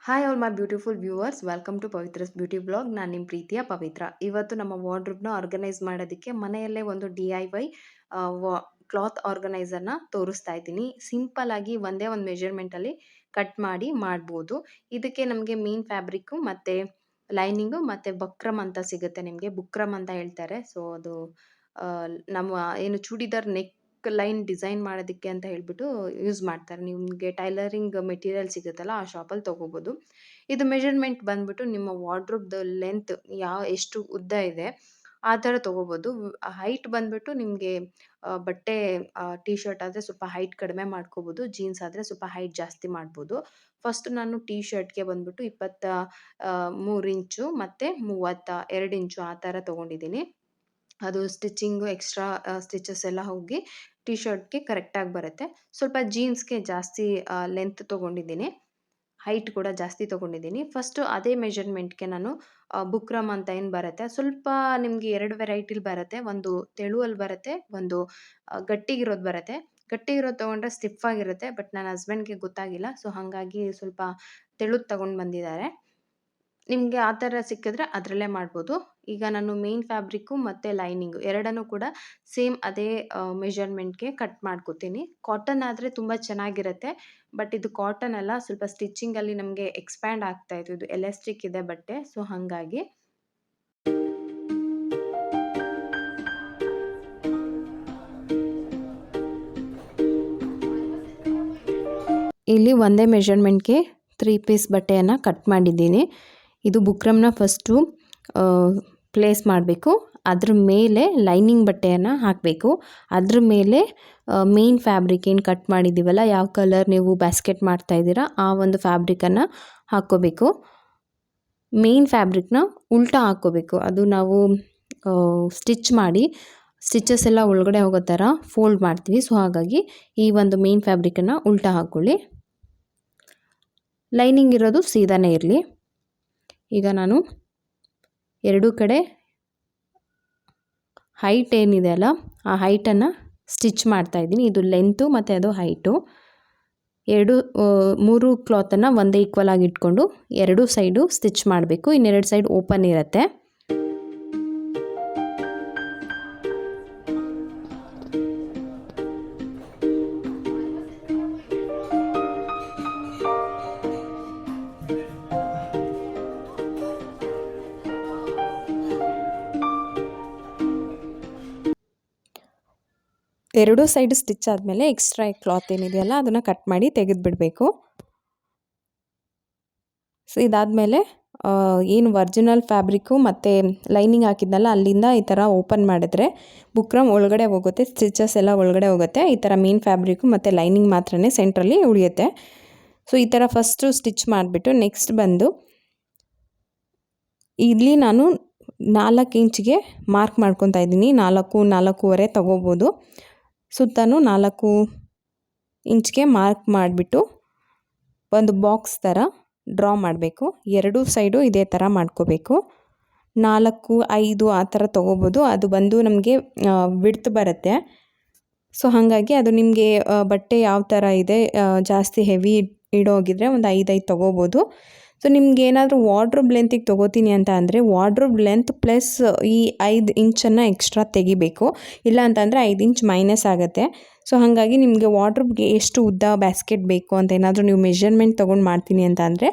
Hi all my beautiful viewers, welcome to Pavithra's beauty vlog. ನಾನು ನಿಮ್ಮ ಪ್ರೀತಿಯ ಪವಿತ್ರ. ಇವತ್ತು ನಮ್ಮ ವಾರ್ಡ್ರೋಬ್ನ ಆರ್ಗನೈಸ್ ಮಾಡೋದಕ್ಕೆ ಮನೆಯಲ್ಲೇ ಒಂದು DIY ಕ್ಲಾತ್ ಆರ್ಗನೈಸರ್ನ ತೋರಿಸ್ತಾ ಇದ್ದೀನಿ. ಸಿಂಪಲ್ ಆಗಿ ಒಂದೇ ಒಂದು ಮೆಜರ್ಮೆಂಟಲ್ಲಿ ಕಟ್ ಮಾಡಿ ಮಾಡ್ಬೋದು. ಇದಕ್ಕೆ ನಮಗೆ ಮೇನ್ ಫ್ಯಾಬ್ರಿಕ್ಕು ಮತ್ತು ಲೈನಿಂಗು ಮತ್ತು ಬಕ್ರಮ್ ಅಂತ ಸಿಗುತ್ತೆ. ನಿಮಗೆ ಬುಕ್ರಮ್ ಅಂತ ಹೇಳ್ತಾರೆ. ಸೊ ಅದು ನಮ್ಮ ಏನು ಚೂಡಿದಾರ್ ನೆಕ್ ಲೈನ್ ಡಿಸೈನ್ ಮಾಡೋದಕ್ಕೆ ಅಂತ ಹೇಳ್ಬಿಟ್ಟು ಯೂಸ್ ಮಾಡ್ತಾರೆ. ನಿಮಗೆ ಟೈಲರಿಂಗ್ ಮೆಟೀರಿಯಲ್ ಸಿಗುತ್ತಲ್ಲ, ಆ ಶಾಪಲ್ಲಿ ತೊಗೋಬೋದು. ಇದು ಮೆಜರ್ಮೆಂಟ್ ಬಂದ್ಬಿಟ್ಟು ನಿಮ್ಮ ವಾರ್ಡ್ರೋಬ್ದು ಲೆಂತ್ ಎಷ್ಟು ಉದ್ದ ಇದೆ ಆ ಥರ ತೊಗೋಬೋದು. ಹೈಟ್ ಬಂದ್ಬಿಟ್ಟು ನಿಮಗೆ ಬಟ್ಟೆ ಟಿ ಶರ್ಟ್ ಆದರೆ ಸ್ವಲ್ಪ ಹೈಟ್ ಕಡಿಮೆ ಮಾಡ್ಕೋಬೋದು, ಜೀನ್ಸ್ ಆದರೆ ಸ್ವಲ್ಪ ಹೈಟ್ ಜಾಸ್ತಿ ಮಾಡ್ಬೋದು. ಫಸ್ಟ್ ನಾನು ಟಿ ಶರ್ಟ್ಗೆ ಬಂದ್ಬಿಟ್ಟು 23 ಇಂಚು ಮತ್ತು 32 ಇಂಚು ಆ ಥರ ತೊಗೊಂಡಿದ್ದೀನಿ. ಅದು ಸ್ಟಿಚಿಂಗು ಎಕ್ಸ್ಟ್ರಾ ಸ್ಟಿಚಸ್ ಎಲ್ಲ ಹೋಗಿ ಟಿ ಶರ್ಟ್ಗೆ ಕರೆಕ್ಟಾಗಿ ಬರುತ್ತೆ. ಸ್ವಲ್ಪ ಜೀನ್ಸ್ಗೆ ಜಾಸ್ತಿ ಲೆಂತ್ ತೊಗೊಂಡಿದ್ದೀನಿ, ಹೈಟ್ ಕೂಡ ಜಾಸ್ತಿ ತೊಗೊಂಡಿದ್ದೀನಿ. ಫಸ್ಟು ಅದೇ ಮೆಜರ್ಮೆಂಟ್ಗೆ ನಾನು ಬುಕ್ರಮ್ ಅಂತ ಏನು ಬರುತ್ತೆ, ಸ್ವಲ್ಪ ನಿಮಗೆ 2 ವೆರೈಟಿಲಿ ಬರುತ್ತೆ. ಒಂದು ತೆಳುವಲ್ಲಿ ಬರುತ್ತೆ, ಒಂದು ಗಟ್ಟಿಗಿರೋದು ಬರುತ್ತೆ. ಗಟ್ಟಿಗಿರೋದು ತೊಗೊಂಡ್ರೆ ಸ್ಟಿಫ್ ಆಗಿರುತ್ತೆ, ಬಟ್ ನನ್ನ ಹಸ್ಬೆಂಡ್ಗೆ ಗೊತ್ತಾಗಿಲ್ಲ, ಸೊ ಹಾಗಾಗಿ ಸ್ವಲ್ಪ ತೆಳುದು ತೊಗೊಂಡು ಬಂದಿದ್ದಾರೆ. ನಿಮಗೆ ಆ ಥರ ಸಿಕ್ಕಿದ್ರೆ ಅದರಲ್ಲೇ ಮಾಡ್ಬೋದು. ಈಗ ನಾನು ಮೇನ್ ಫ್ಯಾಬ್ರಿಕ್ಕು ಮತ್ತು ಲೈನಿಂಗು ಎರಡನ್ನೂ ಕೂಡ ಸೇಮ್ ಅದೇ ಮೆಜರ್ಮೆಂಟ್ಗೆ ಕಟ್ ಮಾಡ್ಕೋತೀನಿ. ಕಾಟನ್ ಆದರೆ ತುಂಬ ಚೆನ್ನಾಗಿರುತ್ತೆ, ಬಟ್ ಇದು ಕಾಟನ್ ಅಲ್ಲ, ಸ್ವಲ್ಪ ಸ್ಟಿಚಿಂಗಲ್ಲಿ ನಮಗೆ ಎಕ್ಸ್ಪ್ಯಾಂಡ್ ಆಗ್ತಾಯಿತ್ತು. ಇದು ಎಲಾಸ್ಟಿಕ್ ಇದೆ ಬಟ್ಟೆ, ಸೊ ಹಾಗಾಗಿ ಇಲ್ಲಿ ಒಂದೇ ಮೆಜರ್ಮೆಂಟ್ಗೆ 3 ಪೀಸ್ ಬಟ್ಟೆಯನ್ನು ಕಟ್ ಮಾಡಿದ್ದೀನಿ. ಇದು ಬುಕ್ರಮ್ನ ಫಸ್ಟು ಪ್ಲೇಸ್ ಮಾಡಬೇಕು. ಅದ್ರ ಮೇಲೆ ಲೈನಿಂಗ್ ಬಟ್ಟೆಯನ್ನು ಹಾಕಬೇಕು. ಅದ್ರ ಮೇಲೆ ಮೇನ್ ಫ್ಯಾಬ್ರಿಕ್ ಏನು ಕಟ್ ಮಾಡಿದ್ದೀವಲ್ಲ, ಯಾವ ಕಲರ್ ನೀವು ಬ್ಯಾಸ್ಕೆಟ್ ಮಾಡ್ತಾಯಿದ್ದೀರಾ ಆ ಒಂದು ಫ್ಯಾಬ್ರಿಕನ್ನು ಹಾಕ್ಕೋಬೇಕು. ಮೇನ್ ಫ್ಯಾಬ್ರಿಕ್ನ ಉಲ್ಟಾ ಹಾಕ್ಕೋಬೇಕು. ಅದು ನಾವು ಸ್ಟಿಚ್ ಮಾಡಿ ಸ್ಟಿಚಸ್ ಎಲ್ಲ ಒಳಗಡೆ ಹೋಗೋ ಥರ ಫೋಲ್ಡ್ ಮಾಡ್ತೀವಿ. ಸೊ ಹಾಗಾಗಿ ಈ ಒಂದು ಮೇನ್ ಫ್ಯಾಬ್ರಿಕನ್ನು ಉಲ್ಟಾ ಹಾಕ್ಕೊಳ್ಳಿ. ಲೈನಿಂಗ್ ಇರೋದು ಸೀದಾನೇ ಇರಲಿ. ಈಗ ನಾನು ಎರಡೂ ಕಡೆ ಹೈಟ್ ಏನಿದೆ ಅಲ್ಲ, ಆ ಹೈಟನ್ನು ಸ್ಟಿಚ್ ಮಾಡ್ತಾಯಿದ್ದೀನಿ. ಇದು ಲೆಂತು ಮತ್ತು ಅದು ಹೈಟು. 3 ಕ್ಲಾತನ್ನು ಒಂದೇ ಈಕ್ವಲ್ ಆಗಿ ಇಟ್ಕೊಂಡು 2 ಸೈಡು ಸ್ಟಿಚ್ ಮಾಡಬೇಕು. ಇನ್ನೆರಡು ಸೈಡ್ ಓಪನ್ ಇರುತ್ತೆ. ಎರಡೂ ಸೈಡ್ ಸ್ಟಿಚ್ ಆದಮೇಲೆ ಎಕ್ಸ್ಟ್ರಾ ಕ್ಲಾತ್ ಏನಿದೆಯಲ್ಲ ಅದನ್ನು ಕಟ್ ಮಾಡಿ ತೆಗೆದುಬಿಡಬೇಕು. ಸೊ ಇದಾದಮೇಲೆ ಏನು ಒರಿಜಿನಲ್ ಫ್ಯಾಬ್ರಿಕ್ಕು ಮತ್ತು ಲೈನಿಂಗ್ ಹಾಕಿದ್ನಲ್ಲ ಅಲ್ಲಿಂದ ಈ ಥರ ಓಪನ್ ಮಾಡಿದ್ರೆ ಬುಕ್ರಮ್ ಒಳಗಡೆ ಹೋಗುತ್ತೆ, ಸ್ಟಿಚಸ್ ಎಲ್ಲ ಒಳಗಡೆ ಹೋಗುತ್ತೆ. ಈ ಥರ ಮೇನ್ ಫ್ಯಾಬ್ರಿಕ್ಕು ಮತ್ತು ಲೈನಿಂಗ್ ಮಾತ್ರನೇ ಸೆಂಟ್ರಲ್ಲಿ ಉಳಿಯುತ್ತೆ. ಸೊ ಈ ಥರ ಫಸ್ಟು ಸ್ಟಿಚ್ ಮಾಡಿಬಿಟ್ಟು ನೆಕ್ಸ್ಟ್ ಬಂದು ಇಲ್ಲಿ ನಾನು 4 ಇಂಚಿಗೆ ಮಾರ್ಕ್ ಮಾಡ್ಕೊತಾ ಇದ್ದೀನಿ. 4-4.25 ತೊಗೋಬೋದು. ಸುತ್ತಲೂ 4 ಇಂಚ್ಗೆ ಮಾರ್ಕ್ ಮಾಡಿಬಿಟ್ಟು ಒಂದು ಬಾಕ್ಸ್ ಥರ ಡ್ರಾ ಮಾಡಬೇಕು. ಎರಡೂ ಸೈಡು ಇದೇ ಥರ ಮಾಡ್ಕೋಬೇಕು. 4-5 ಆ ಥರ ತೊಗೋಬೋದು. ಅದು ಬಂದು ನಮಗೆ ವಿಡ್ತ್ ಬರುತ್ತೆ. ಸೊ ಹಾಗಾಗಿ ಅದು ನಿಮಗೆ ಬಟ್ಟೆ ಯಾವ ಥರ ಇದೆ, ಜಾಸ್ತಿ ಹೆವಿ ಇಡೋಗಿದ್ರೆ ಒಂದು 5 ತೊಗೋಬೋದು. ಸೊ ನಿಮ್ಗೆ ಏನಾದರೂ ವಾರ್ಡ್ರೋಬ್ ಲೆಂತಿಗೆ ತೊಗೋತೀನಿ ಅಂತ ಅಂದರೆ ವಾರ್ಡ್ರೋಬ್ ಲೆಂತ್ ಪ್ಲಸ್ ಈ 5 ಇಂಚನ್ನು ಎಕ್ಸ್ಟ್ರಾ ತೆಗಿಬೇಕು. ಇಲ್ಲ ಅಂತಂದರೆ 5 ಇಂಚ್ ಮೈನಸ್ ಆಗುತ್ತೆ. ಸೊ ಹಾಗಾಗಿ ನಿಮಗೆ ವಾರ್ಡ್ರೋಬ್ಗೆ ಎಷ್ಟು ಉದ್ದ ಬ್ಯಾಸ್ಕೆಟ್ ಬೇಕು ಅಂತ ಏನಾದರೂ ನೀವು ಮೆಜರ್ಮೆಂಟ್ ತೊಗೊಂಡು ಮಾಡ್ತೀನಿ ಅಂತ ಅಂದರೆ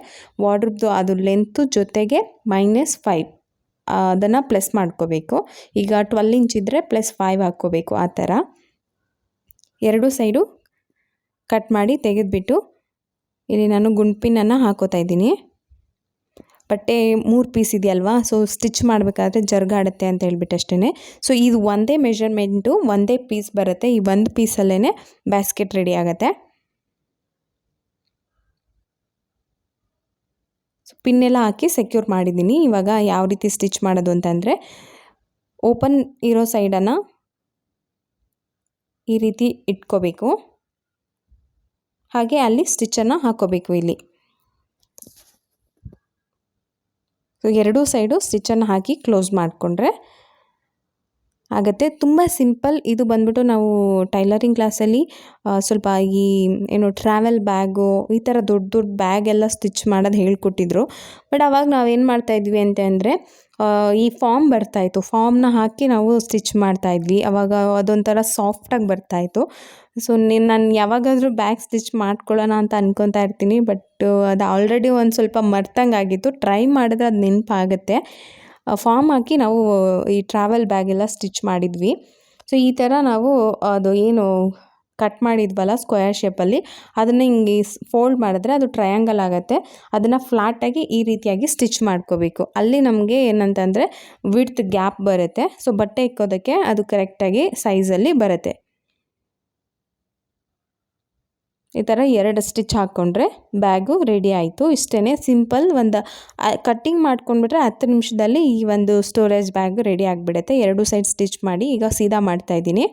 ವಾರ್ಡ್ರೋಬ್ದು ಅದು ಲೆಂತು ಜೊತೆಗೆ -5 ಅದನ್ನು ಪ್ಲಸ್ ಮಾಡ್ಕೋಬೇಕು. ಈಗ 12 ಇಂಚ್ ಇದ್ದರೆ +5 ಹಾಕ್ಕೋಬೇಕು. ಆ ಥರ ಎರಡೂ ಸೈಡು ಕಟ್ ಮಾಡಿ ತೆಗೆದುಬಿಟ್ಟು ಇಲ್ಲಿ ನಾನು ಗುಂಡ್ಪಿನನ್ನು ಹಾಕೋತಾ ಇದ್ದೀನಿ. ಬಟ್ಟೆ 3 ಪೀಸ್ ಇದೆಯಲ್ವಾ, ಸೊ ಸ್ಟಿಚ್ ಮಾಡಬೇಕಾದ್ರೆ ಜರ್ಗಾಡುತ್ತೆ ಅಂತ ಹೇಳ್ಬಿಟ್ಟು ಅಷ್ಟೇ. ಸೊ ಇದು ಒಂದೇ ಮೆಜರ್ಮೆಂಟು, ಒಂದೇ ಪೀಸ್ ಬರುತ್ತೆ. ಈ ಒಂದು ಪೀಸಲ್ಲೇ ಬ್ಯಾಸ್ಕೆಟ್ ರೆಡಿ ಆಗುತ್ತೆ. ಸೊ ಪಿನ್ನೆಲ್ಲ ಹಾಕಿ ಸೆಕ್ಯೂರ್ ಮಾಡಿದ್ದೀನಿ. ಇವಾಗ ಯಾವ ರೀತಿ ಸ್ಟಿಚ್ ಮಾಡೋದು ಅಂತಂದರೆ ಓಪನ್ ಇರೋ ಸೈಡನ್ನು ಈ ರೀತಿ ಇಟ್ಕೋಬೇಕು. ಹಾಗೆ ಅಲ್ಲಿ ಸ್ಟಿಚ್ಚನ್ನು ಹಾಕೋಬೇಕು ಇಲ್ಲಿ. ಸೊ ಎರಡೂ ಸೈಡು ಸ್ಟಿಚ್ಚನ್ನು ಹಾಕಿ ಕ್ಲೋಸ್ ಮಾಡಿಕೊಂಡ್ರೆ ಆಗುತ್ತೆ. ತುಂಬ ಸಿಂಪಲ್. ಇದು ಬಂದ್ಬಿಟ್ಟು ನಾವು ಟೈಲರಿಂಗ್ ಕ್ಲಾಸಲ್ಲಿ ಸ್ವಲ್ಪ ಈ ಏನು ಟ್ರಾವೆಲ್ ಬ್ಯಾಗು ಈ ಥರ ದೊಡ್ಡ ದೊಡ್ಡ ಬ್ಯಾಗ್ ಎಲ್ಲ ಸ್ಟಿಚ್ ಮಾಡೋದು ಹೇಳ್ಕೊಟ್ಟಿದ್ರು. ಬಟ್ ಅವಾಗ ನಾವೇನು ಮಾಡ್ತಾಯಿದ್ವಿ ಅಂತಂದರೆ ಈ ಫಾರ್ಮ್ ಬರ್ತಾಯಿತ್ತು, ಫಾರ್ಮ್ನ ಹಾಕಿ ನಾವು ಸ್ಟಿಚ್ ಮಾಡ್ತಾಯಿದ್ವಿ. ಅವಾಗ ಅದೊಂಥರ ಸಾಫ್ಟಾಗಿ ಬರ್ತಾಯಿತ್ತು. ಸೊ ನಾನು ಯಾವಾಗಾದರೂ ಬ್ಯಾಗ್ ಸ್ಟಿಚ್ ಮಾಡ್ಕೊಳ್ಳೋಣ ಅಂತ ಅನ್ಕೊತಾ ಇರ್ತೀನಿ. ಬಟ್ ಅದು ಆಲ್ರೆಡಿ ಒಂದು ಸ್ವಲ್ಪ ಮರ್ತಂಗೆ ಆಗಿತ್ತು. ಟ್ರೈ ಮಾಡಿದ್ರೆ ಅದು ನೆನಪಾಗುತ್ತೆ. ಫಾರ್ಮ್ ಹಾಕಿ ನಾವು ಈ ಟ್ರಾವೆಲ್ ಬ್ಯಾಗೆಲ್ಲ ಸ್ಟಿಚ್ ಮಾಡಿದ್ವಿ. ಸೊ ಈ ಥರ ನಾವು ಅದು ಏನು ಕಟ್ ಮಾಡಿದ್ವಲ್ಲ ಸ್ಕ್ವೇರ್ ಶೇಪಲ್ಲಿ, ಅದನ್ನು ಹಿಂಗೆ ಫೋಲ್ಡ್ ಮಾಡಿದ್ರೆ ಅದು ಟ್ರಯಾಂಗಲ್ ಆಗುತ್ತೆ. ಅದನ್ನು ಫ್ಲಾಟಾಗಿ ಈ ರೀತಿಯಾಗಿ ಸ್ಟಿಚ್ ಮಾಡ್ಕೋಬೇಕು. ಅಲ್ಲಿ ನಮಗೆ ಏನಂತಂದರೆ ವಿಡ್ತ್ ಗ್ಯಾಪ್ ಬರುತ್ತೆ. ಸೊ ಬಟ್ಟೆ ಇಕ್ಕೋದಕ್ಕೆ ಅದು ಕರೆಕ್ಟಾಗಿ ಸೈಜಲ್ಲಿ ಬರುತ್ತೆ. ಈ ಥರ 2 ಸ್ಟಿಚ್ ಹಾಕ್ಕೊಂಡ್ರೆ ಬ್ಯಾಗು ರೆಡಿ ಆಯಿತು. ಇಷ್ಟೇ ಸಿಂಪಲ್. ಒಂದು ಕಟ್ಟಿಂಗ್ ಮಾಡ್ಕೊಂಡ್ಬಿಟ್ರೆ 10 ನಿಮಿಷದಲ್ಲಿ ಈ ಒಂದು ಸ್ಟೋರೇಜ್ ಬ್ಯಾಗ್ ರೆಡಿ ಆಗಿಬಿಡುತ್ತೆ. 2 ಸೈಡ್ ಸ್ಟಿಚ್ ಮಾಡಿ ಈಗ ಸೀದಾ ಮಾಡ್ತಾಯಿದ್ದೀನಿ.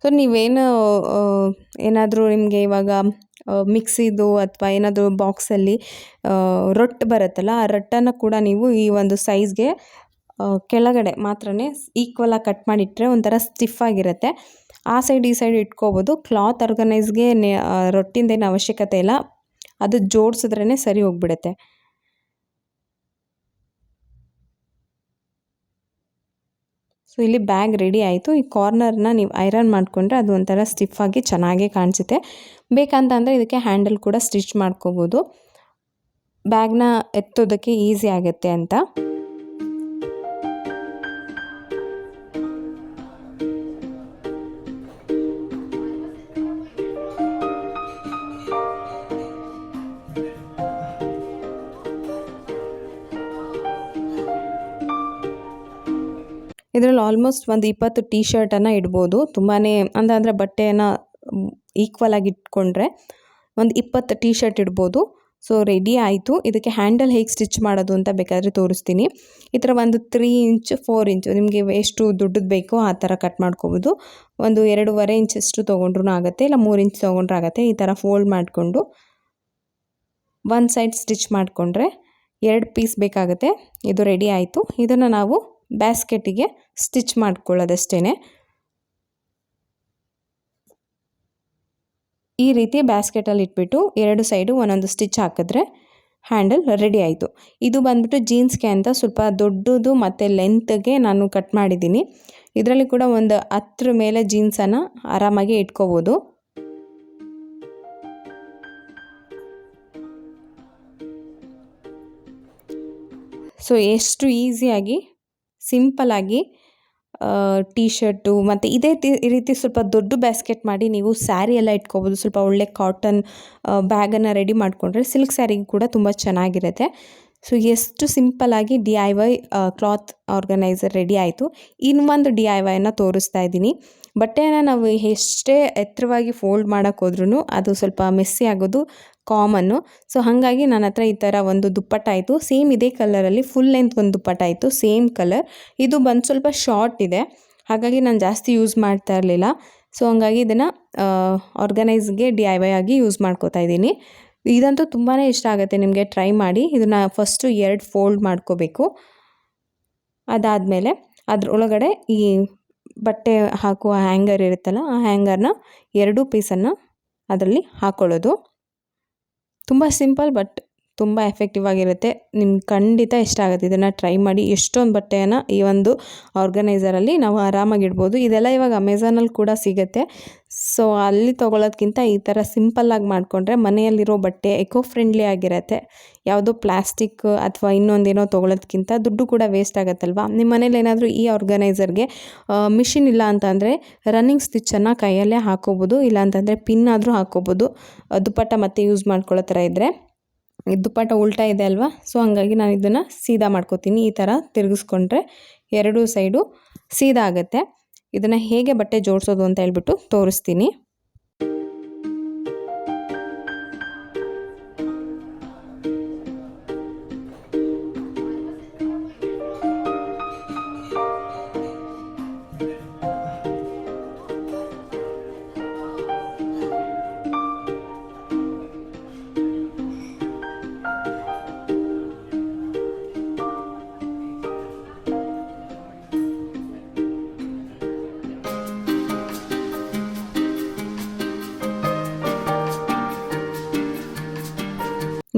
ಸೊ ನೀವೇನು ಏನಾದರೂ ನಿಮಗೆ ಇವಾಗ ಮಿಕ್ಸಿದು ಅಥವಾ ಏನಾದರೂ ಬಾಕ್ಸಲ್ಲಿ ರೊಟ್ಟು ಬರುತ್ತಲ್ಲ, ಆ ರೊಟ್ಟನ್ನು ಕೂಡ ನೀವು ಈ ಒಂದು ಸೈಜ್ಗೆ ಕೆಳಗಡೆ ಮಾತ್ರನೇ ಈಕ್ವಲಾಗಿ ಕಟ್ ಮಾಡಿಟ್ರೆ ಒಂಥರ ಸ್ಟಿಫ್ ಆಗಿರುತ್ತೆ. ಆ ಸೈಡ್ ಈ ಸೈಡ್ ಇಟ್ಕೋಬೋದು. ಕ್ಲಾತ್ ಆರ್ಗನೈಸ್ಗೆ ರೊಟ್ಟಿಂದೇನು ಅವಶ್ಯಕತೆ ಇಲ್ಲ, ಅದು ಜೋಡಿಸಿದ್ರೇ ಸರಿ ಹೋಗ್ಬಿಡುತ್ತೆ. ಸೊ ಇಲ್ಲಿ ಬ್ಯಾಗ್ ರೆಡಿ ಆಯಿತು. ಈ ಕಾರ್ನರ್ನ ನೀವು ಐರನ್ ಮಾಡಿಕೊಂಡ್ರೆ ಅದು ಒಂಥರ ಸ್ಟಿಫಾಗಿ ಚೆನ್ನಾಗೇ ಕಾಣಿಸುತ್ತೆ. ಬೇಕಂತಂದರೆ ಇದಕ್ಕೆ ಹ್ಯಾಂಡಲ್ ಕೂಡ ಸ್ಟಿಚ್ ಮಾಡ್ಕೋಬೋದು, ಬ್ಯಾಗ್ನ ಎತ್ತೋದಕ್ಕೆ ಈಸಿ ಆಗುತ್ತೆ ಅಂತ. ಇದರಲ್ಲಿ ಆಲ್ಮೋಸ್ಟ್ ಒಂದು 20 ಟೀ ಶರ್ಟನ್ನು ಇಡ್ಬೋದು. ತುಂಬಾ ಅಂದರೆ ಬಟ್ಟೆಯನ್ನು ಈಕ್ವಲಾಗಿ ಇಟ್ಕೊಂಡ್ರೆ ಒಂದು 20 ಟೀ ಶರ್ಟ್ ಇಡ್ಬೋದು. ಸೊ ರೆಡಿ ಆಯಿತು. ಇದಕ್ಕೆ ಹ್ಯಾಂಡಲ್ ಹೇಗೆ ಸ್ಟಿಚ್ ಮಾಡೋದು ಅಂತ ಬೇಕಾದರೆ ತೋರಿಸ್ತೀನಿ. ಈ ಥರ ಒಂದು 3 ಇಂಚ್ 4 ಇಂಚ್ ನಿಮಗೆ ಎಷ್ಟು ದೊಡ್ಡದು ಬೇಕೋ ಆ ಥರ ಕಟ್ ಮಾಡ್ಕೋಬೋದು. ಒಂದು 2.5 ಇಂಚಷ್ಟು ತೊಗೊಂಡ್ರೂ ಆಗುತ್ತೆ, ಇಲ್ಲ 3 ಇಂಚ್ ತೊಗೊಂಡ್ರೂ ಆಗುತ್ತೆ. ಈ ಥರ ಫೋಲ್ಡ್ ಮಾಡಿಕೊಂಡು ಒಂದು ಸೈಡ್ ಸ್ಟಿಚ್ ಮಾಡಿಕೊಂಡ್ರೆ 2 ಪೀಸ್ ಬೇಕಾಗುತ್ತೆ. ಇದು ರೆಡಿ ಆಯಿತು. ಇದನ್ನು ನಾವು ಬ್ಯಾಸ್ಕೆಟಿಗೆ ಸ್ಟಿಚ್ ಮಾಡ್ಕೊಳ್ಳೋದಷ್ಟೇ. ಈ ರೀತಿ ಬ್ಯಾಸ್ಕೆಟಲ್ಲಿ ಇಟ್ಬಿಟ್ಟು 2 ಸೈಡು ಒಂದೊಂದು ಸ್ಟಿಚ್ ಹಾಕಿದ್ರೆ ಹ್ಯಾಂಡಲ್ ರೆಡಿ ಆಯಿತು. ಇದು ಬಂದ್ಬಿಟ್ಟು ಜೀನ್ಸ್ಗೆ ಅಂತ ಸ್ವಲ್ಪ ದೊಡ್ಡದು ಮತ್ತು ಲೆಂತ್ಗೆ ನಾನು ಕಟ್ ಮಾಡಿದ್ದೀನಿ. ಇದರಲ್ಲಿ ಕೂಡ ಒಂದು 10 ಮೇಲೆ ಜೀನ್ಸನ್ನು ಆರಾಮಾಗಿ ಇಟ್ಕೋಬೋದು. ಸೊ ಎಷ್ಟು ಈಸಿಯಾಗಿ ಸಿಂಪಲ್ಲಾಗಿ ಟೀ ಶರ್ಟು ಮತ್ತು ಇದೇ ರೀತಿ ಸ್ವಲ್ಪ ದೊಡ್ಡ ಬ್ಯಾಸ್ಕೆಟ್ ಮಾಡಿ ನೀವು ಸ್ಯಾರಿ ಎಲ್ಲ ಇಟ್ಕೋಬೋದು. ಸ್ವಲ್ಪ ಒಳ್ಳೆ ಕಾಟನ್ ಬ್ಯಾಗನ್ನು ರೆಡಿ ಮಾಡಿಕೊಂಡ್ರೆ ಸಿಲ್ಕ್ ಸ್ಯಾರಿಗೆ ಕೂಡ ತುಂಬ ಚೆನ್ನಾಗಿರುತ್ತೆ. ಸೊ ಎಷ್ಟು ಸಿಂಪಲ್ಲಾಗಿ DIY ಕ್ಲಾತ್ ಆರ್ಗನೈಸರ್ ರೆಡಿ ಆಯಿತು. ಇನ್ನೊಂದು DIYನ ತೋರಿಸ್ತಾ ಇದ್ದೀನಿ. ಬಟ್ಟೆಯನ್ನು ನಾವು ಎಷ್ಟೇ ಎತ್ತರವಾಗಿ ಫೋಲ್ಡ್ ಮಾಡೋಕ್ಕೆ ಹೋದ್ರೂ ಅದು ಸ್ವಲ್ಪ ಮೆಸ್ಸಿ ಆಗೋದು ಕಾಮನ್ನು. ಸೊ ಹಾಗಾಗಿ ನನ್ನ ಹತ್ರ ಈ ಥರ ಒಂದು ದುಪ್ಪಟ್ಟ ಆಯಿತು. ಸೇಮ್ ಇದೇ ಕಲರಲ್ಲಿ ಫುಲ್ ಲೆಂತ್ ಒಂದು ದುಪ್ಪಟ್ಟ ಆಯಿತು, ಸೇಮ್ ಕಲರ್. ಇದು ಬಂದು ಸ್ವಲ್ಪ ಶಾರ್ಟ್ ಇದೆ, ಹಾಗಾಗಿ ನಾನು ಜಾಸ್ತಿ ಯೂಸ್ ಮಾಡ್ತಾ ಇರಲಿಲ್ಲ. ಸೊ ಹಂಗಾಗಿ ಇದನ್ನು ಆರ್ಗನೈಸ್ಗೆ DIY ಆಗಿ ಯೂಸ್ ಮಾಡ್ಕೋತಾ ಇದ್ದೀನಿ. ಇದಂತೂ ತುಂಬಾ ಇಷ್ಟ ಆಗುತ್ತೆ ನಿಮಗೆ. ಟ್ರೈ ಮಾಡಿ. ಇದನ್ನು ಫಸ್ಟು 2 ಫೋಲ್ಡ್ ಮಾಡ್ಕೋಬೇಕು. ಅದಾದಮೇಲೆ ಅದರೊಳಗಡೆ ಈ ಬಟ್ಟೆ ಹಾಕುವ ಹ್ಯಾಂಗರ್ ಇರುತ್ತಲ್ಲ, ಆ ಹ್ಯಾಂಗರ್ನ 2 ಪೀಸನ್ನು ಅದರಲ್ಲಿ ಹಾಕ್ಕೊಳ್ಳೋದು. ತುಂಬ ಸಿಂಪಲ್ ಬಟ್ ತುಂಬ ಎಫೆಕ್ಟಿವ್ ಆಗಿರುತ್ತೆ. ನಿಮ್ಗೆ ಖಂಡಿತ ಇಷ್ಟ ಆಗುತ್ತೆ. ಇದನ್ನು ಟ್ರೈ ಮಾಡಿ. ಎಷ್ಟೊಂದು ಬಟ್ಟೆಯನ್ನು ಈ ಒಂದು ಆರ್ಗನೈಸರಲ್ಲಿ ನಾವು ಆರಾಮಾಗಿ ಇಡ್ಬೋದು. ಇದೆಲ್ಲ ಇವಾಗ ಅಮೆಝಾನಲ್ಲಿ ಕೂಡ ಸಿಗುತ್ತೆ. ಸೊ ಅಲ್ಲಿ ತೊಗೊಳೋದ್ಕಿಂತ ಈ ಥರ ಸಿಂಪಲ್ಲಾಗಿ ಮಾಡಿಕೊಂಡ್ರೆ ಮನೆಯಲ್ಲಿರೋ ಬಟ್ಟೆ ಎಕೋ ಫ್ರೆಂಡ್ಲಿ ಆಗಿರುತ್ತೆ. ಯಾವುದೋ ಪ್ಲಾಸ್ಟಿಕ್ ಅಥವಾ ಇನ್ನೊಂದೇನೋ ತೊಗೊಳೋದ್ಕಿಂತ ದುಡ್ಡು ಕೂಡ ವೇಸ್ಟ್ ಆಗುತ್ತಲ್ವ. ನಿಮ್ಮ ಮನೇಲಿ ಏನಾದರೂ ಈ ಆರ್ಗನೈಸರ್ಗೆ ಮಿಷಿನ್ ಇಲ್ಲ ಅಂತಂದರೆ ರನ್ನಿಂಗ್ ಸ್ಟಿಚ್ಚನ್ನು ಕೈಯಲ್ಲೇ ಹಾಕೋಬೋದು, ಇಲ್ಲಾಂತಂದರೆ ಪಿನ್ ಆದರೂ ಹಾಕ್ಕೋಬೋದು. ದುಪ್ಪಟ್ಟ ಮತ್ತೆ ಯೂಸ್ ಮಾಡ್ಕೊಳ್ಳೋ ಥರ ಇದ್ದರೆ. ದುಪ್ಪಟ್ಟ ಉಲ್ಟಾ ಇದೆ ಅಲ್ವಾ, ಸೊ ಹಂಗಾಗಿ ನಾನು ಇದನ್ನು ಸೀದಾ ಮಾಡ್ಕೋತೀನಿ. ಈ ಥರ ತಿರುಗಿಸ್ಕೊಂಡ್ರೆ 2 ಸೈಡು ಸೀದಾ ಆಗುತ್ತೆ. ಇದನ್ನು ಹೇಗೆ ಬಟ್ಟೆ ಜೋಡಿಸೋದು ಅಂತ ಹೇಳ್ಬಿಟ್ಟು ತೋರಿಸ್ತೀನಿ.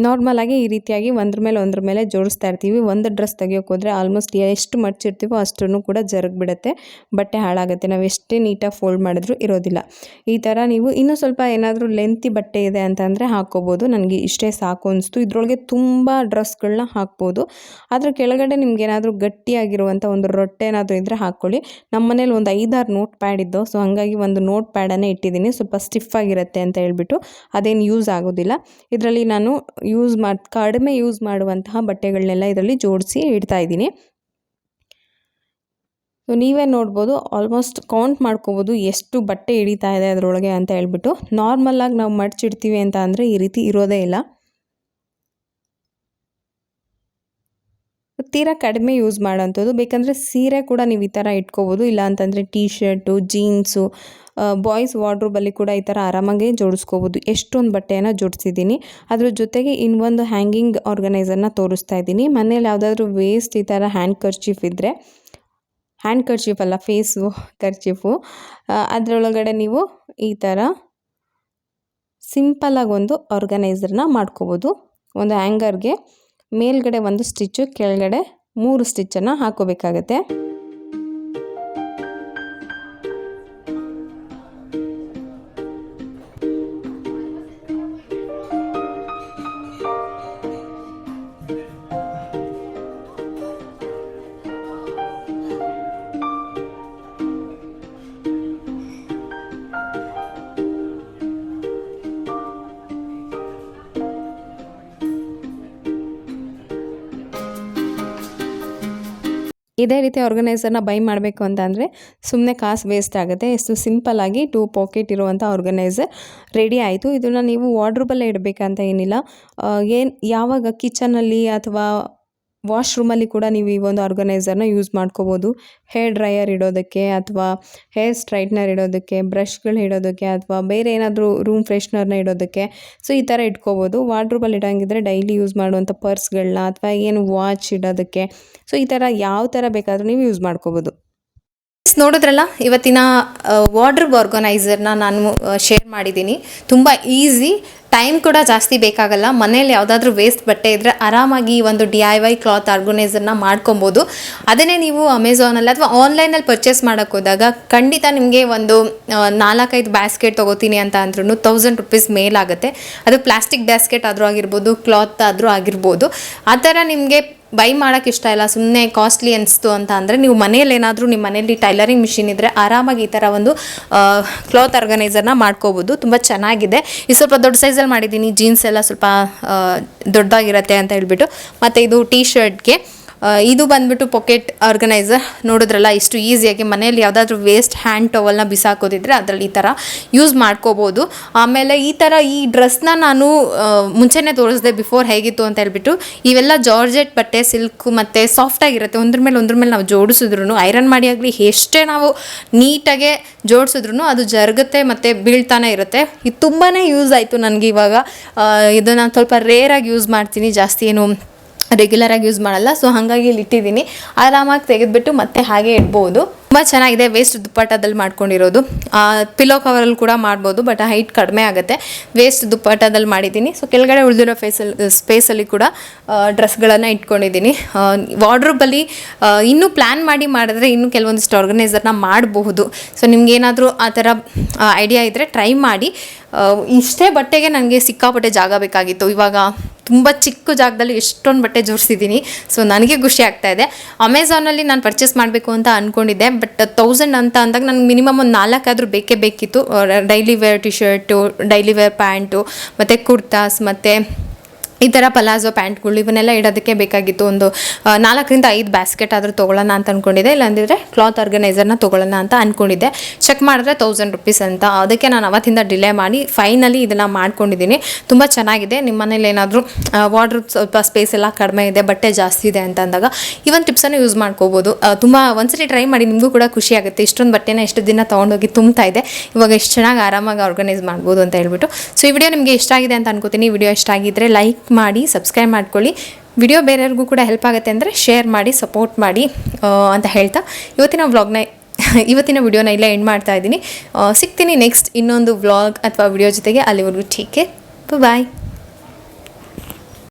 ನಾರ್ಮಲ್ ಆಗಿ ಈ ರೀತಿಯಾಗಿ ಒಂದ್ರ ಮೇಲೆ ಜೋಡಿಸ್ತಾ ಇರ್ತೀವಿ. ಒಂದು ಡ್ರೆಸ್ ತೆಗಿಯೋಕೆ ಹೋದರೆ ಆಲ್ಮೋಸ್ಟ್ ಎಷ್ಟು ಮಡ್ಚಿರ್ತೀವೋ ಅಷ್ಟನ್ನು ಕೂಡ ಜರುಗ್ಬಿಡುತ್ತೆ, ಬಟ್ಟೆ ಹಾಳಾಗುತ್ತೆ. ನಾವು ಎಷ್ಟೇ ನೀಟಾಗಿ ಫೋಲ್ಡ್ ಮಾಡಿದ್ರೂ ಇರೋದಿಲ್ಲ. ಈ ಥರ ನೀವು ಇನ್ನೂ ಸ್ವಲ್ಪ ಏನಾದರೂ ಲೆಂತಿ ಬಟ್ಟೆ ಇದೆ ಅಂತಂದರೆ ಹಾಕ್ಕೋಬೋದು. ನನಗೆ ಇಷ್ಟೇ ಸಾಕು ಅನಿಸ್ತು. ಇದರೊಳಗೆ ತುಂಬ ಡ್ರೆಸ್ಗಳನ್ನ ಹಾಕ್ಬೋದು. ಅದರ ಕೆಳಗಡೆ ನಿಮ್ಗೆ ಏನಾದರೂ ಗಟ್ಟಿಯಾಗಿರುವಂಥ ಒಂದು ರೊಟ್ಟೆ ಏನಾದರೂ ಇದ್ದರೆ ಹಾಕ್ಕೊಳ್ಳಿ. ನಮ್ಮ ಮನೇಲಿ ಒಂದು 5-6 ನೋಟ್ ಪ್ಯಾಡ್ ಇದ್ದು, ಸೊ ಹಾಗಾಗಿ ಒಂದು ನೋಟ್ ಪ್ಯಾಡನ್ನೇ ಇಟ್ಟಿದ್ದೀನಿ. ಸ್ವಲ್ಪ ಸ್ಟಿಫ್ ಆಗಿರುತ್ತೆ ಅಂತ ಹೇಳ್ಬಿಟ್ಟು ಅದೇನು ಯೂಸ್ ಆಗೋದಿಲ್ಲ. ಇದರಲ್ಲಿ ನಾನು ಕಡಿಮೆ ಯೂಸ್ ಮಾಡುವಂತಹ ಬಟ್ಟೆಗಳನ್ನೆಲ್ಲ ಇದರಲ್ಲಿ ಜೋಡಿಸಿ ಇಡ್ತಾ ಇದ್ದೀನಿ. ಸೊ ನೀವೇ ನೋಡ್ಬೋದು, ಆಲ್ಮೋಸ್ಟ್ ಕೌಂಟ್ ಮಾಡ್ಕೋಬೋದು ಎಷ್ಟು ಬಟ್ಟೆ ಹಿಡಿತಾ ಇದೆ ಅದರೊಳಗೆ ಅಂತ ಹೇಳ್ಬಿಟ್ಟು. ನಾರ್ಮಲಾಗಿ ನಾವು ಮಡ್ಚಿಡ್ತೀವಿ ಅಂತ ಅಂದರೆ ಈ ರೀತಿ ಇರೋದೇ ಇಲ್ಲ. ತೀರಾ ಕಡಿಮೆ ಯೂಸ್ ಮಾಡೋಂಥದ್ದು. ಬೇಕಂದರೆ ಸೀರೆ ಕೂಡ ನೀವು ಈ ಥರ ಇಟ್ಕೋಬೋದು. ಇಲ್ಲ ಅಂತಂದರೆ ಟೀ ಶರ್ಟು, ಜೀನ್ಸು, ಬಾಯ್ಸ್ ವಾರ್ಡ್ರೋಬಲ್ಲಿ ಕೂಡ ಈ ಥರ ಆರಾಮಾಗಿ ಜೋಡಿಸ್ಕೋಬೋದು. ಎಷ್ಟೊಂದು ಬಟ್ಟೆಯನ್ನು ಜೋಡಿಸಿದ್ದೀನಿ. ಅದ್ರ ಜೊತೆಗೆ ಇನ್ನೊಂದು ಹ್ಯಾಂಗಿಂಗ್ ಆರ್ಗನೈಸರ್ನ ತೋರಿಸ್ತಾ ಇದ್ದೀನಿ. ಮನೇಲಿ ಯಾವುದಾದ್ರೂ ವೇಸ್ಟ್ ಈ ಥರ ಹ್ಯಾಂಡ್ ಕರ್ಚೀಫ್ ಅಲ್ಲ, ಫೇಸು ಕರ್ಚೀಫು, ಅದರೊಳಗಡೆ ನೀವು ಈ ಥರ ಸಿಂಪಲಾಗಿ ಒಂದು ಆರ್ಗನೈಸರ್ನ ಮಾಡ್ಕೋಬೋದು. ಒಂದು ಹ್ಯಾಂಗರ್ಗೆ ಮೇಲ್ಗಡೆ 1 ಸ್ಟಿಚ್ಚು, ಕೆಳಗಡೆ 3 ಸ್ಟಿಚ್ಚನ್ನು ಹಾಕೋಬೇಕಾಗತ್ತೆ. ಇದೇ ರೀತಿ ಆರ್ಗನೈಸರ್ನ ಬೈ ಮಾಡಬೇಕು ಅಂತ ಅಂದರೆ ಸುಮ್ಮನೆ ಕಾಸು ವೇಸ್ಟ್ ಆಗುತ್ತೆ. ಎಷ್ಟು ಸಿಂಪಲ್ಲಾಗಿ 2 ಪಾಕೆಟ್ ಇರುವಂಥ ಆರ್ಗನೈಸರ್ ರೆಡಿ ಆಯಿತು. ಇದನ್ನು ನೀವು ವಾರ್ಡ್ರೋಬಲ್ಲೇ ಇಡಬೇಕಂತ ಏನಿಲ್ಲ. ಯಾವಾಗ ಕಿಚನಲ್ಲಿ ಅಥವಾ ವಾಶ್ರೂಮಲ್ಲಿ ಕೂಡ ನೀವು ಈ ಒಂದು ಆರ್ಗನೈಸರ್ನ ಯೂಸ್ ಮಾಡ್ಕೋಬೋದು. ಹೇರ್ ಡ್ರೈಯರ್ ಇಡೋದಕ್ಕೆ, ಅಥವಾ ಹೇರ್ ಸ್ಟ್ರೈಟ್ನರ್ ಇಡೋದಕ್ಕೆ, ಬ್ರಷ್ಗಳು ಇಡೋದಕ್ಕೆ, ಅಥವಾ ಬೇರೆ ಏನಾದರೂ ರೂಮ್ ಫ್ರೆಶ್ನರ್ನ ಇಡೋದಕ್ಕೆ. ಸೊ ಈ ಥರ ಇಟ್ಕೋಬೋದು. ವಾರ್ಡ್ರೋಬಲ್ಲಿ ಇಡೋಂಗಿದ್ರೆ ಡೈಲಿ ಯೂಸ್ ಮಾಡುವಂಥ ಪರ್ಸ್ಗಳನ್ನ ಅಥವಾ ಏನು ವಾಚ್ ಇಡೋದಕ್ಕೆ, ಸೊ ಈ ಥರ ಯಾವ ಥರ ಬೇಕಾದರೂ ನೀವು ಯೂಸ್ ಮಾಡ್ಕೋಬೋದು. ನೋಡಿದ್ರಲ್ಲ, ಇವತ್ತಿನ ವಾರ್ಡ್ರೋಬ್ ಆರ್ಗನೈಸರ್ನ ನಾನು ಶೇರ್ ಮಾಡಿದ್ದೀನಿ. ತುಂಬ ಈಸಿ, ಟೈಮ್ ಕೂಡ ಜಾಸ್ತಿ ಬೇಕಾಗಲ್ಲ. ಮನೇಲಿ ಯಾವುದಾದ್ರೂ ವೇಸ್ಟ್ ಬಟ್ಟೆ ಇದ್ದರೆ ಆರಾಮಾಗಿ ಒಂದು DIY ಕ್ಲಾತ್ ಆರ್ಗನೈಸರ್ನ ಮಾಡ್ಕೊಬೋದು. ಅದನ್ನೇ ನೀವು ಅಮೆಝಾನಲ್ಲಿ ಅಥವಾ ಆನ್ಲೈನಲ್ಲಿ ಪರ್ಚೇಸ್ ಮಾಡೋಕ್ಕೆ ಹೋದಾಗ ಖಂಡಿತ ನಿಮಗೆ ಒಂದು 4-5 ಬ್ಯಾಸ್ಕೆಟ್ ತೊಗೋತೀನಿ ಅಂತ ಅಂದ್ರೂ ₹1000 ಮೇಲಾಗುತ್ತೆ. ಅದು ಪ್ಲಾಸ್ಟಿಕ್ ಬ್ಯಾಸ್ಕೆಟ್ ಆದರೂ ಆಗಿರ್ಬೋದು, ಕ್ಲಾತ್ ಆದರೂ ಆಗಿರ್ಬೋದು. ಆ ಥರ ನಿಮಗೆ ಬೈ ಮಾಡೋಕ್ಕೆ ಇಷ್ಟ ಇಲ್ಲ, ಸುಮ್ಮನೆ ಕಾಸ್ಟ್ಲಿ ಅನಿಸ್ತು ಅಂತ ಅಂದರೆ ನೀವು ಮನೇಲಿ ಏನಾದರೂ ನಿಮ್ಮ ಮನೇಲಿ ಟೈಲರಿಂಗ್ ಮಿಷಿನ್ ಇದ್ದರೆ ಆರಾಮಾಗಿ ಈ ಥರ ಒಂದು ಕ್ಲಾತ್ ಆರ್ಗನೈಸರ್ನ ಮಾಡ್ಕೋಬೋದು. ತುಂಬ ಚೆನ್ನಾಗಿದೆ. ಇದು ಸ್ವಲ್ಪ ದೊಡ್ಡ ಸೈಜಲ್ಲಿ ಮಾಡಿದ್ದೀನಿ. ಜೀನ್ಸ್ ಎಲ್ಲ ಸ್ವಲ್ಪ ದೊಡ್ಡದಾಗಿರುತ್ತೆ ಅಂತ ಹೇಳ್ಬಿಟ್ಟು. ಮತ್ತು ಇದು ಟೀ ಶರ್ಟ್ಗೆ ಇದು ಬಂದ್ಬಿಟ್ಟು ಪಾಕೆಟ್ ಆರ್ಗನೈಸರ್. ನೋಡಿದ್ರಲ್ಲ, ಇಷ್ಟು ಈಸಿಯಾಗಿ ಮನೇಲಿ ಯಾವುದಾದ್ರೂ ವೇಸ್ಟ್ ಹ್ಯಾಂಡ್ ಟವಲ್ನ ಬಿಸಾಕೋದಿದ್ರೆ ಅದರಲ್ಲಿ ಈ ಥರ ಯೂಸ್ ಮಾಡ್ಕೋಬೋದು. ಆಮೇಲೆ ಈ ಡ್ರೆಸ್ನ ನಾನು ಮುಂಚೆನೇ ತೋರಿಸಿದೆ ಬಿಫೋರ್ ಹೇಗಿತ್ತು ಅಂತ ಹೇಳ್ಬಿಟ್ಟು. ಇವೆಲ್ಲ ಜಾರ್ಜೆಟ್ ಬಟ್ಟೆ, ಸಿಲ್ಕ್ ಮತ್ತು ಸಾಫ್ಟಾಗಿರುತ್ತೆ. ಒಂದ್ರ ಮೇಲೆ ನಾವು ಜೋಡಿಸಿದ್ರು, ಐರನ್ ಮಾಡಿ ಆಗಲಿ ಎಷ್ಟೇ ನಾವು ನೀಟಾಗೆ ಜೋಡಿಸಿದ್ರು ಅದು ಜರುಗುತ್ತೆ ಮತ್ತು ಬೀಳ್ತಾನೆ ಇರುತ್ತೆ. ಇದು ತುಂಬಾ ಯೂಸ್ ಆಯಿತು ನನಗೆ. ಇವಾಗ ಇದು ನಾನು ಸ್ವಲ್ಪ ರೇರಾಗಿ ಯೂಸ್ ಮಾಡ್ತೀನಿ, ಜಾಸ್ತಿ ಏನು ರೆಗ್ಯುಲರಾಗಿ ಯೂಸ್ ಮಾಡಲ್ಲ. ಸೊ ಹಾಗಾಗಿ ಇಲ್ಲಿ ಇಟ್ಟಿದ್ದೀನಿ. ಆರಾಮಾಗಿ ತೆಗೆದುಬಿಟ್ಟು ಮತ್ತೆ ಹಾಗೆ ಇಡ್ಬೋದು. ತುಂಬ ಚೆನ್ನಾಗಿದೆ. ವೇಸ್ಟ್ ದುಪ್ಪಟ್ಟದಲ್ಲಿ ಮಾಡ್ಕೊಂಡಿರೋದು. ಪಿಲೋ ಕವರಲ್ಲಿ ಕೂಡ ಮಾಡ್ಬೋದು, ಬಟ್ ಹೈಟ್ ಕಡಿಮೆ ಆಗುತ್ತೆ. ವೇಸ್ಟ್ ದುಪ್ಪಟ್ಟದಲ್ಲಿ ಮಾಡಿದ್ದೀನಿ. ಸೊ ಕೆಳಗಡೆ ಉಳಿದಿರೋ ಸ್ಪೇಸಲ್ಲಿ ಕೂಡ ಡ್ರೆಸ್ಗಳನ್ನು ಇಟ್ಕೊಂಡಿದ್ದೀನಿ. ವಾರ್ಡ್ರೋಬಲ್ಲಿ ಇನ್ನೂ ಪ್ಲ್ಯಾನ್ ಮಾಡಿದ್ರೆ ಇನ್ನೂ ಕೆಲವೊಂದಿಷ್ಟು ಆರ್ಗನೈಸರ್ನ ಮಾಡಬಹುದು. ಸೊ ನಿಮ್ಗೇನಾದರೂ ಆ ಥರ ಐಡಿಯಾ ಇದ್ದರೆ ಟ್ರೈ ಮಾಡಿ. ಇಷ್ಟೇ ಬಟ್ಟೆಗೆ ನನಗೆ ಸಿಕ್ಕಾಪಟ್ಟೆ ಜಾಗ ಬೇಕಾಗಿತ್ತು. ಇವಾಗ ತುಂಬ ಚಿಕ್ಕ ಜಾಗದಲ್ಲಿ ಎಷ್ಟೊಂದು ಬಟ್ಟೆ ಜೋಡಿಸಿದ್ದೀನಿ. ಸೊ ನನಗೆ ಖುಷಿ ಆಗ್ತಾಯಿದೆ. ಅಮೆಝಾನಲ್ಲಿ ನಾನು ಪರ್ಚೇಸ್ ಮಾಡಬೇಕು ಅಂತ ಅಂದ್ಕೊಂಡಿದ್ದೆ, ಬಟ್ 1000 ಅಂತ ಅಂದಾಗ ನನಗೆ ಮಿನಿಮಮ್ ಒಂದು 4 ಆದರೂ ಬೇಕಿತ್ತು. Daily wear T shirt, daily wear pant, ಮತ್ತು ಕುರ್ತಾಸ್, ಮತ್ತು ಈ ಥರ ಪಲಾಜೋ ಪ್ಯಾಂಟ್ಗಳು ಇವನ್ನೆಲ್ಲ ಇಡೋದಕ್ಕೆ ಬೇಕಾಗಿತ್ತು. ಒಂದು 4-5 ಬ್ಯಾಸ್ಕೆಟ್ ಆದರೂ ತೊಗೊಳ್ಳೋಣ ಅಂತ ಅಂದ್ಕೊಂಡಿದ್ದೆ. ಇಲ್ಲಾಂದಿದ್ರೆ ಕ್ಲಾತ್ ಆರ್ಗನೈಸರ್ನ ತೊಗೊಳ್ಳೋಣ ಅಂತ ಅಂದ್ಕೊಂಡಿದ್ದೆ. ಚೆಕ್ ಮಾಡಿದ್ರೆ ₹1000 ಅಂತ. ಅದಕ್ಕೆ ನಾನು ಅವತ್ತಿಂದ ಡಿಲೇ ಮಾಡಿ ಫೈನಲಿ ಇದನ್ನು ಮಾಡ್ಕೊಂಡಿದ್ದೀನಿ. ತುಂಬ ಚೆನ್ನಾಗಿದೆ. ನಿಮ್ಮ ಮನೇಲಿ ಏನಾದರೂ ವಾರ್ಡ್ರೋಬ್ ಸ್ವಲ್ಪ ಸ್ಪೇಸ್ ಎಲ್ಲ ಕಡಿಮೆ ಇದೆ, ಬಟ್ಟೆ ಜಾಸ್ತಿ ಇದೆ ಅಂತ ಅಂದಾಗ ಈ ಒಂದು ಟಿಪ್ಸನ್ನು ಯೂಸ್ ಮಾಡ್ಕೋಬೋದು. ತುಂಬ ಒಂದ್ಸರಿ ಟ್ರೈ ಮಾಡಿ, ನಿಮಗೂ ಕೂಡ ಖುಷಿ ಆಗುತ್ತೆ. ಇಷ್ಟೊಂದು ಬಟ್ಟೆನ ಎಷ್ಟು ದಿನ ತೊಗೊಂಡೋಗಿ ತುಂಬ್ತಾ ಇದೆ, ಇವಾಗ ಎಷ್ಟು ಚೆನ್ನಾಗಿ ಆರಾಮಾಗಿ ಆರ್ಗನೈಸ್ ಮಾಡ್ಬೋದು ಅಂತ ಹೇಳ್ಬಿಟ್ಟು. ಸೊ ಈ ವಿಡಿಯೋ ನಿಮಗೆ ಇಷ್ಟ ಆಗಿದೆ ಅಂತ ಅನ್ಕೋತೀನಿ. ವಿಡಿಯೋ ಇಷ್ಟ ಆಗಿದ್ದರೆ ಲೈಕ್ ಮಾಡಿ, ಸಬ್ಸ್ಕ್ರೈಬ್ ಮಾಡ್ಕೊಳ್ಳಿ. ವಿಡಿಯೋ ಬೇರೆಯವ್ರಿಗೂ ಕೂಡ ಹೆಲ್ಪ್ ಆಗುತ್ತೆ ಅಂದರೆ ಶೇರ್ ಮಾಡಿ, ಸಪೋರ್ಟ್ ಮಾಡಿ ಅಂತ ಹೇಳ್ತಾ ಇವತ್ತಿನ ವಿಡಿಯೋನ ಇಲ್ಲೇ ಎಂಡ್ ಮಾಡ್ತಾ ಇದ್ದೀನಿ. ಸಿಗ್ತೀನಿ ನೆಕ್ಸ್ಟ್ ಇನ್ನೊಂದು ವ್ಲಾಗ್ ಅಥವಾ ವಿಡಿಯೋ ಜೊತೆಗೆ. ಅಲ್ಲಿವರೆಗೂ ಟೇಕ್ ಕೇರ್, ಬಾಯ್.